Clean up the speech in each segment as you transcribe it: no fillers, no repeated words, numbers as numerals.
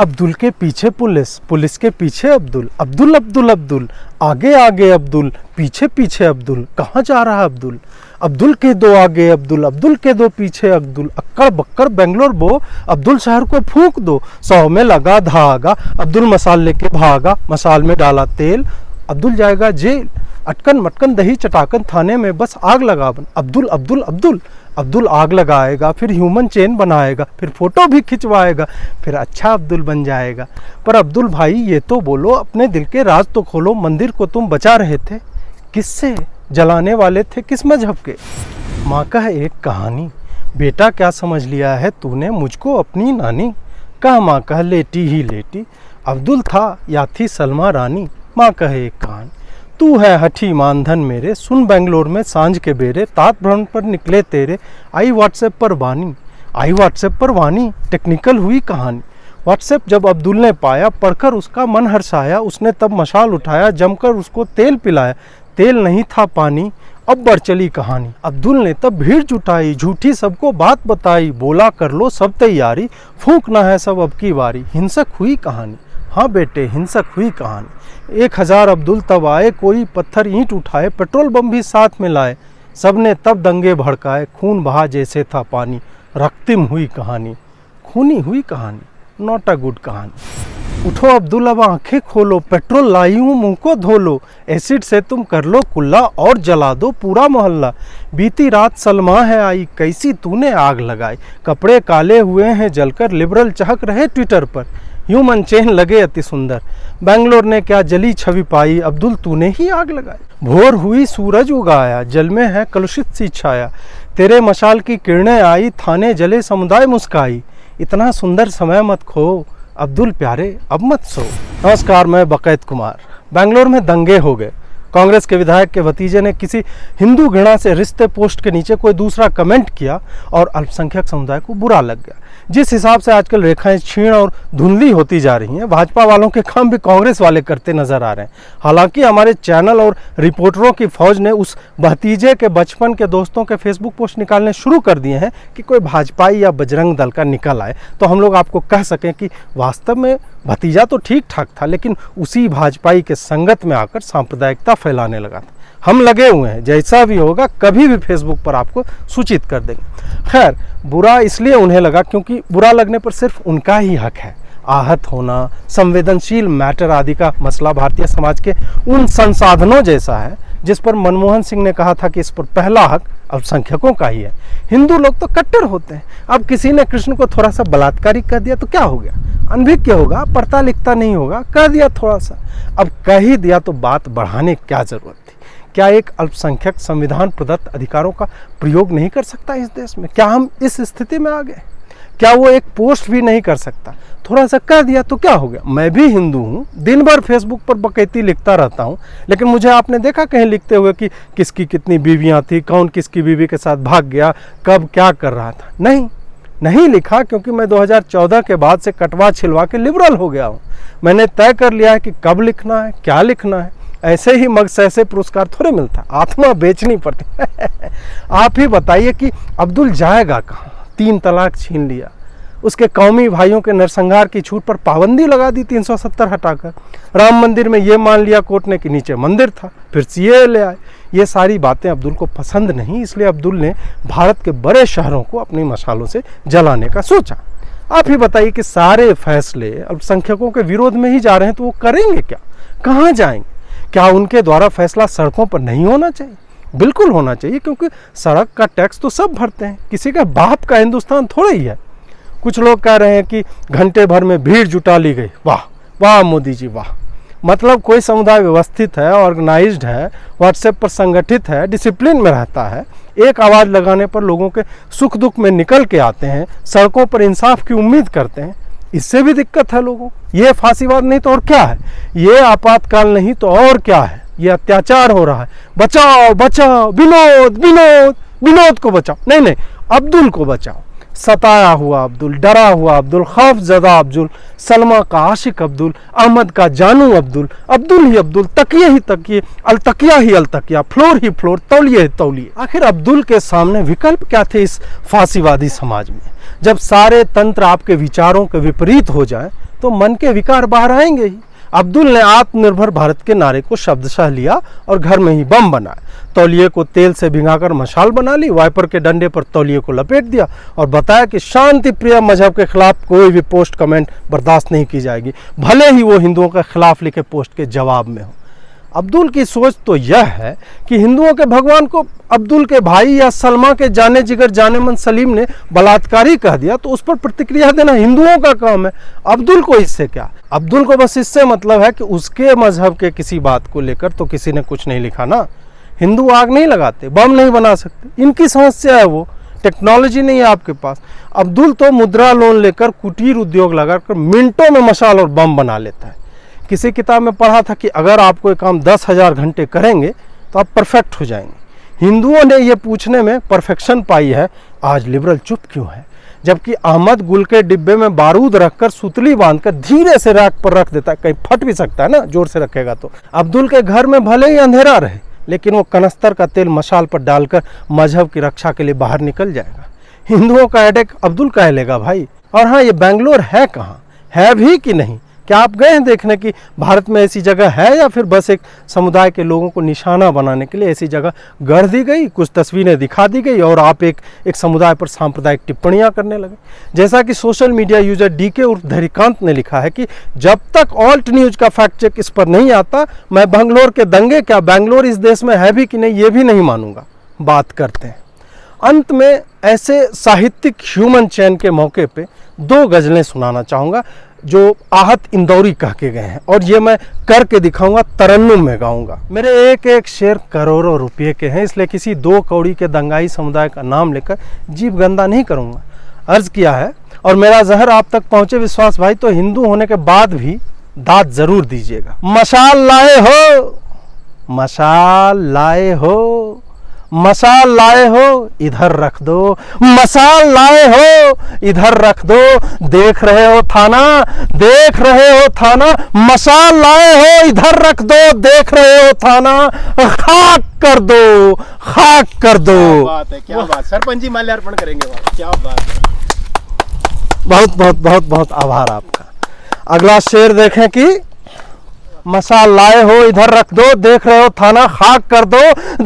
अब्दुल के पीछे police, police के पीछे अब्दुल, अब्दुल अब्दुल अब्दुल, आगे आगे अब्दुल, पीछे पीछे अब्दुल, कहाँ जा रहा अब्दुल? अब्दुल के दो आगे अब्दुल, अब्दुल के दो पीछे अब्दुल, अक्कड़ बक्कड़ बेंगलोर बो, अब्दुल शहर को फूंक दो, 100 में लगा धागा, अब्दुल मसाल लेके भागा, मसाल में डाला तेल, अब्दुल जाएगा जेल, अटकन मटकन दही चटाकन थाने में बस आग लगावन, अब्दुल अब्दुल अब्दुल, अब्दुल आग लगाएगा, फिर ह्यूमन चेन बनाएगा, फिर फोटो भी खिंचवाएगा, फिर अच्छा अब्दुल बन जाएगा। पर अब्दुल भाई ये तो बोलो, अपने दिल के राज तो खोलो, मंदिर को तुम बचा रहे थे, किससे जलाने वाले थे, किस मजहब के? माँ का है एक कहानी, बेटा क्या समझ लिया है तूने मुझको अपनी नानी, कहा माँ कह लेटी ही लेटी, अब्दुल था या थी सलमा रानी। माँ कहे एक कहानी, तू है हठी मानधन मेरे, सुन बेंगलोर में सांझ के बेरे, तात भ्रमण पर निकले तेरे, आई व्हाट्सएप पर वानी, आई व्हाट्सएप पर वानी, टेक्निकल हुई कहानी। व्हाट्सएप जब अब्दुल ने पाया, पढ़कर उसका मन हर्षाया, उसने तब मशाल उठाया, जमकर उसको तेल पिलाया, तेल नहीं था पानी, अब बढ़ चली कहानी। अब्दुल ने तब भीड़ जुटाई, झूठी सबको बात बताई, बोला कर लो सब तैयारी, फूंकना है सब अब की बारी। हिंसक हुई कहानी, हाँ बेटे हिंसक हुई कहानी। 1000 अब्दुल तब आए, कोई पत्थर ईंट उठाए, पेट्रोल बम भी साथ में लाए, सबने तब दंगे भड़काए, खून बहा जैसे था पानी, रक्तिम हुई कहानी, खूनी हुई कहानी, नॉट अ गुड कहानी। उठो अब्दुल अब आंखें खोलो, पेट्रोल लाई हूँ मुंह को धो लो, एसिड से तुम कर लो कुल्ला और जला दो पूरा मोहल्ला। बीती रात सलमा है आई, कैसी तूने आग लगाई, कपड़े काले हुए हैं जलकर, लिबरल चहक रहे ट्विटर पर, ह्यूमन चेन लगे अति सुंदर, बेंगलोर ने क्या जली छवि पाई, अब्दुल तूने ही आग लगाई। भोर हुई सूरज उगाया, जल में है कलुषित सी छाया, तेरे मशाल की किरणें आई, थाने जले समुदाय मुस्काई, इतना सुंदर समय मत खो, अब्दुल प्यारे अब मत सो। नमस्कार, मैं बकैत कुमार। बेंगलोर में दंगे हो गए, कांग्रेस के विधायक के भतीजे ने किसी हिंदू घृणा से रिश्ते पोस्ट के नीचे कोई दूसरा कमेंट किया और अल्पसंख्यक समुदाय को बुरा लग गया। जिस हिसाब से आजकल रेखाएं क्षीण और धुंधली होती जा रही हैं, भाजपा वालों के काम भी कांग्रेस वाले करते नजर आ रहे हैं। हालांकि हमारे चैनल और रिपोर्टरों की फौज ने उस भतीजे के बचपन के दोस्तों के फेसबुक पोस्ट निकालने शुरू कर दिए हैं कि कोई भाजपाई या बजरंग दल का निकल आए तो हम लोग आपको कह सकें कि वास्तव में भतीजा तो ठीक ठाक था, लेकिन उसी भाजपाई के संगत में आकर सांप्रदायिकता फैलाने लगा था। हम लगे हुए हैं, जैसा भी होगा कभी भी फेसबुक पर आपको सूचित कर देंगे। खैर, बुरा इसलिए उन्हें लगा क्योंकि बुरा लगने पर सिर्फ उनका ही हक है। आहत होना, संवेदनशील मैटर आदि का मसला भारतीय समाज के उन संसाधनों जैसा है जिस पर मनमोहन सिंह ने कहा था कि इस पर पहला हक अल्पसंख्यकों का ही है। हिंदू लोग तो कट्टर होते हैं। अब किसी ने कृष्ण को थोड़ा सा बलात्कारी कर दिया तो क्या हो गया, अनभिज्ञ होगा, पढ़ता लिखता नहीं होगा, कह दिया थोड़ा सा, अब कह ही दिया तो बात बढ़ाने की क्या जरूरत थी? क्या एक अल्पसंख्यक संविधान प्रदत्त अधिकारों का प्रयोग नहीं कर सकता इस देश में? क्या हम इस स्थिति में आ गए? क्या वो एक पोस्ट भी नहीं कर सकता? थोड़ा सा कह दिया तो क्या हो गया? मैं भी हिंदू हूँ, दिन भर फेसबुक पर बकैती लिखता रहता हूँ, लेकिन मुझे आपने देखा कहीं लिखते हुए कि किसकी कितनी बीवियाँ थी, कौन किसकी बीवी के साथ भाग गया, कब क्या कर रहा था? नहीं लिखा, क्योंकि मैं 2014 के बाद से कटवा छिलवा के लिबरल हो गया हूँ। मैंने तय कर लिया है कि कब लिखना है, क्या लिखना है। ऐसे ही मगसैसे पुरस्कार थोड़े मिलता, आत्मा बेचनी पड़ती है। आप ही बताइए कि अब्दुल जाएगा कहाँ? 3 तलाक छीन लिया, उसके कौमी भाइयों के नरसंहार की छूट पर पाबंदी लगा दी 370 हटाकर, राम मंदिर में ये मान लिया कोर्ट ने कि नीचे मंदिर था, फिर सीए ले आए। ये सारी बातें अब्दुल को पसंद नहीं, इसलिए अब्दुल ने भारत के बड़े शहरों को अपनी मशालों से जलाने का सोचा। आप ही बताइए कि सारे फैसले अल्पसंख्यकों के विरोध में ही जा रहे हैं तो वो करेंगे क्या, कहाँ जाएंगे? क्या उनके द्वारा फैसला सड़कों पर नहीं होना चाहिए? बिल्कुल होना चाहिए, क्योंकि सड़क का टैक्स तो सब भरते हैं, किसी का बाप का हिंदुस्तान थोड़ा ही है। कुछ लोग कह रहे हैं कि घंटे भर में भीड़ जुटा ली गई। वाह वाह मोदी जी वाह। मतलब कोई समुदाय व्यवस्थित है, ऑर्गेनाइज्ड है, व्हाट्सएप पर संगठित है, डिसिप्लिन में रहता है, एक आवाज़ लगाने पर लोगों के सुख दुख में निकल के आते हैं, सड़कों पर इंसाफ की उम्मीद करते हैं। इससे भी दिक्कत है लोगों को। ये फांसीवाद नहीं तो और क्या है? ये आपातकाल नहीं तो और क्या है? ये अत्याचार हो रहा है। बचाओ बचाओ, विनोद विनोद विनोद को बचाओ, नहीं अब्दुल को बचाओ। सताया हुआ अब्दुल, डरा हुआ अब्दुल, खौफजदा अब्दुल, सलमा का आशिक अब्दुल, अहमद का जानू अब्दुल, अब्दुल ही अब्दुल, तकिए ही तकिए, अलतकिया ही अलतकिया, फ्लोर ही फ्लोर, तौलिए ही तौलिए। आखिर अब्दुल के सामने विकल्प क्या थे इस फांसीवादी समाज में? जब सारे तंत्र आपके विचारों के विपरीत हो जाए तो मन के विकार बाहर आएंगे ही। अब्दुल ने आत्मनिर्भर भारत के नारे को शब्दशः लिया और घर में ही बम बनाया। तौलिए को तेल से भिगाकर मशाल बना ली, वाइपर के डंडे पर तौलिए को लपेट दिया और बताया कि शांति प्रिय मजहब के खिलाफ कोई भी पोस्ट कमेंट बर्दाश्त नहीं की जाएगी, भले ही वो हिंदुओं के खिलाफ लिखे पोस्ट के जवाब में हो। अब्दुल की सोच तो यह है कि हिंदुओं के भगवान को अब्दुल के भाई या सलमा के जाने जिगर जाने मन सलीम ने बलात्कारी कह दिया तो उस पर प्रतिक्रिया देना हिंदुओं का काम है, अब्दुल को इससे क्या। अब्दुल को बस इससे मतलब है कि उसके मजहब के किसी बात को लेकर तो किसी ने कुछ नहीं लिखा ना। हिंदू आग नहीं लगाते, बम नहीं बना सकते, इनकी समस्या है, वो टेक्नोलॉजी नहीं है आपके पास। अब्दुल तो मुद्रा लोन लेकर कुटीर उद्योग लगाकर मिनटों में मशाल और बम बना लेता है। किसी किताब में पढ़ा था कि अगर आप कोई काम 10,000 घंटे करेंगे तो आप परफेक्ट हो जाएंगे। हिंदुओं ने ये पूछने में परफेक्शन पाई है, आज लिबरल चुप क्यों है? जबकि अहमद गुल के डिब्बे में बारूद रखकर सुतली बांधकर धीरे से रैक पर रख देता है, कहीं फट भी सकता है ना जोर से रखेगा तो। अब्दुल के घर में भले ही अंधेरा रहे लेकिन वो कनस्तर का तेल मशाल पर डालकर मजहब की रक्षा के लिए बाहर निकल जाएगा। हिंदुओं का हेडेक अब्दुल का लेगा भाई। और हाँ, ये बेंगलोर है कहाँ, है भी कि नहीं? क्या आप गए हैं देखने कि भारत में ऐसी जगह है या फिर बस एक समुदाय के लोगों को निशाना बनाने के लिए ऐसी जगह गढ़ दी गई, कुछ तस्वीरें दिखा दी गई और आप एक समुदाय पर सांप्रदायिक टिप्पणियां करने लगे? जैसा कि सोशल मीडिया यूजर डीके उर्फ धरिकांत ने लिखा है कि जब तक ऑल्ट न्यूज का फैक्ट चेक इस पर नहीं आता मैं बेंगलोर के दंगे क्या बेंगलोर इस देश में है भी कि नहीं ये भी नहीं मानूंगा। बात करते हैं अंत में ऐसे साहित्यिक ह्यूमन चैन के मौके पे 2 गजलें सुनाना चाहूँगा जो आहत इंदौरी कह के गए हैं और ये मैं करके दिखाऊंगा, तरन्नुम में गाऊंगा। मेरे एक एक शेर करोड़ों रुपये के हैं, इसलिए किसी 2 कौड़ी के दंगाई समुदाय का नाम लेकर जीभ गंदा नहीं करूंगा। अर्ज किया है और मेरा जहर आप तक पहुंचे विश्वास भाई तो हिंदू होने के बाद भी दाद जरूर दीजिएगा। मशाल लाए हो, मशाल लाए हो, मशाल लाए हो इधर रख दो, मशाल लाए हो इधर रख दो, देख रहे हो थाना, देख रहे हो थाना, मशाल लाए हो इधर रख दो, देख रहे हो थाना, खाक कर दो, खाक कर दो। क्या बात है, क्या बात। सरपंच जी माल्यार्पण करेंगे, क्या बात है। बहुत बहुत बहुत बहुत आभार आपका। अगला शेर देखें कि मशाल लाए हो इधर रख दो, देख रहे हो थाना, खाक कर दो।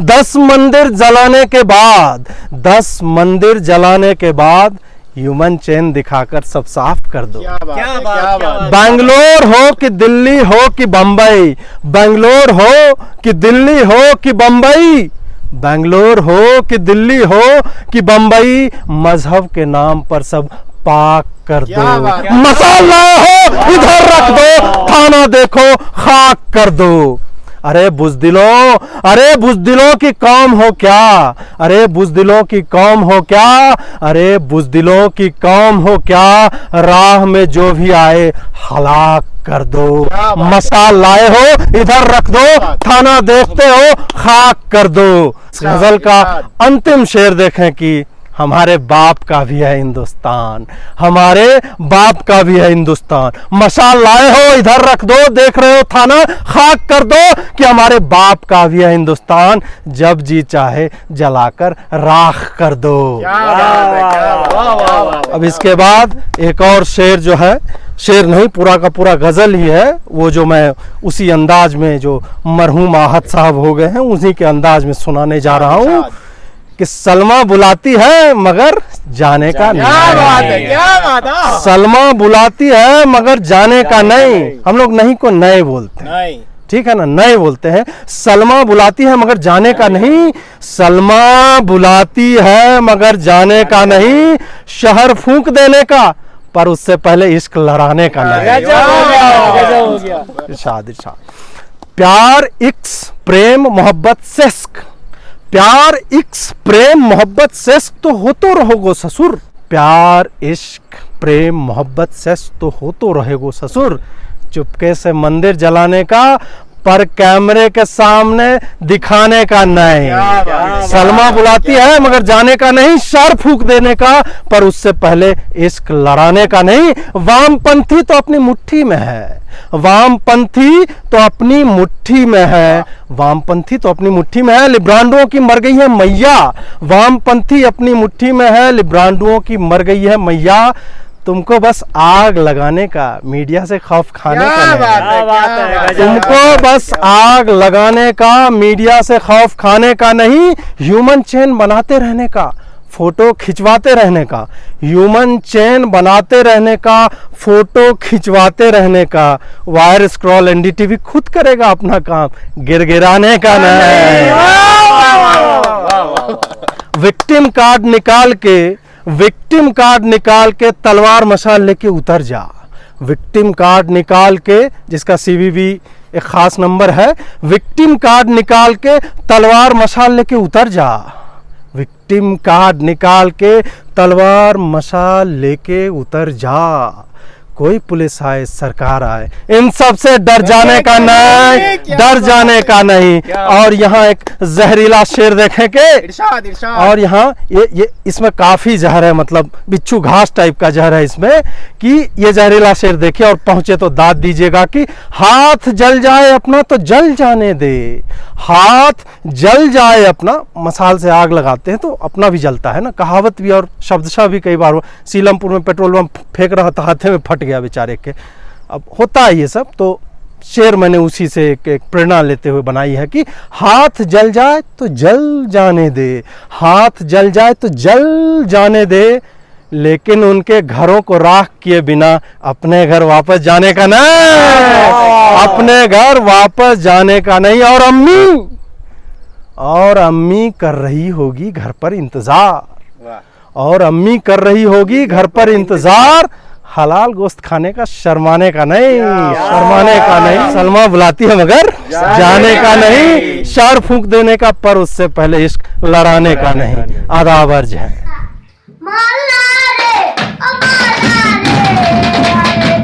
10 मंदिर जलाने के बाद, 10 मंदिर जलाने के बाद ह्यूमन चेन दिखाकर सब साफ कर दो। क्या बात है, क्या बात है। बैंगलोर हो कि दिल्ली हो कि बंबई, बैंगलोर हो कि दिल्ली हो कि बंबई, बैंगलोर हो कि दिल्ली हो कि बंबई, मजहब के नाम पर सब पाक कर दो। मशाल लाए हो इधर रख दो, थाना देखो खाक कर दो। अरे बुज़दिलों, अरे बुज़दिलों की कौम हो क्या, अरे बुज़दिलों की कौम हो क्या, अरे बुज़दिलों की कौम हो क्या, राह में जो भी आए हलाक कर दो। मशाल लाए हो इधर रख दो, थाना देखते हो खाक कर दो। गजल का अंतिम शेर देखें कि हमारे बाप का भी है हिंदुस्तान, हमारे बाप का भी है हिंदुस्तान, मशाल लाए हो इधर रख दो, देख रहे हो थाना, खाक कर दो कि हमारे बाप का भी है हिंदुस्तान, जब जी चाहे जलाकर राख कर दो। अब इसके बाद एक और शेर जो है, शेर नहीं पूरा का पूरा गजल ही है, वो जो मैं उसी अंदाज में जो मरहूम आहत साहब हो गए हैं उसी के अंदाज में सुनाने जा रहा हूँ कि सलमा बुलाती है मगर जाने का नहीं। क्या बात है, क्या बात है। सलमा बुलाती है मगर जाने का नहीं। हम लोग नहीं को नए बोलते हैं, ठीक है ना, नए बोलते हैं। सलमा बुलाती है मगर जाने का नहीं, सलमा बुलाती है मगर जाने का नहीं, शहर फूंक देने का पर उससे पहले इश्क लड़ाने का नहीं। इरशाद इरशाद। प्यार इक्स प्रेम मोहब्बत सेस्क, प्यार इक्स प्रेम मोहब्बत सेस्क तो हो तो रहोगो ससुर, प्यार इश्क प्रेम मोहब्बत सेस्क तो हो तो रहेगो ससुर, चुपके से मंदिर जलाने का पर कैमरे के सामने दिखाने का नहीं। सलमा बुलाती है मगर जाने का नहीं, शर फूंक देने का पर उससे पहले इश्क लड़ाने का नहीं। वामपंथी तो अपनी मुट्ठी में है, वामपंथी तो अपनी मुट्ठी में है, वामपंथी तो अपनी मुट्ठी में है, लिब्रांडुओं की मर गई है मैया, वामपंथी अपनी मुट्ठी में है, लिब्रांडुओं की मर गई है मैया, तुमको बस आग लगाने का, मीडिया से खौफ खाने का क्या नहीं। बात है, क्या बात क्या है, बात है। तुमको बस आग लगाने का, मीडिया से खौफ खाने का नहीं, ह्यूमन चेन बनाते रहने का, फोटो खिंचवाते रहने का, ह्यूमन चेन बनाते रहने का, फोटो खिंचवाते रहने का। वायर स्क्रॉल एनडीटीवी खुद करेगा अपना काम, गिरगिराने का नहीं। विक्टिम कार्ड निकाल के तलवार मशाल लेके उतर जा। विक्टिम कार्ड निकाल के, जिसका सीवीवी एक खास नंबर है, विक्टिम कार्ड निकाल के तलवार मशाल लेके उतर जा। विक्टिम कार्ड निकाल के तलवार मशाल लेके उतर जा। कोई पुलिस आए, सरकार आए, इन सब से डर जाने का नहीं, डर जाने का नहीं। और यहाँ एक जहरीला शेर देखें के, इरशाद इरशाद। और यहाँ ये इसमें काफी जहर है, मतलब बिच्छू घास टाइप का जहर है इसमें, कि ये जहरीला शेर देखे और पहुंचे तो दाद दीजिएगा कि हाथ जल जाए अपना तो जल जाने दे। हाथ जल जाए अपना, मसाल से आग लगाते हैं तो अपना भी जलता है ना, कहावत भी और शब्दशः भी कई बार हुआ। सीलमपुर में पेट्रोल पंप फेंक रहा था, हाथे में फट गया बेचारे के। अब होता है ये सब, तो शेर मैंने उसी से एक प्रेरणा लेते हुए बनाई है कि हाथ जल जाए तो जल जाने दे, हाथ जल जाए तो जल जाने दे, लेकिन उनके घरों को राख किए बिना अपने घर वापस जाने का नहीं, अपने घर वापस जाने का नहीं। और अम्मी कर रही होगी घर पर इंतजार, वाह। और अम्मी कर रही होगी घर पर इंतजार, हलाल गोश्त खाने का शर्माने का नहीं, शर्माने का नहीं। सलमा बुलाती है मगर जाने का नहीं, शार फूंक देने का पर उससे पहले इश्क लड़ाने का नहीं। आदाब अर्ज है। माला रे, ओ माला रे,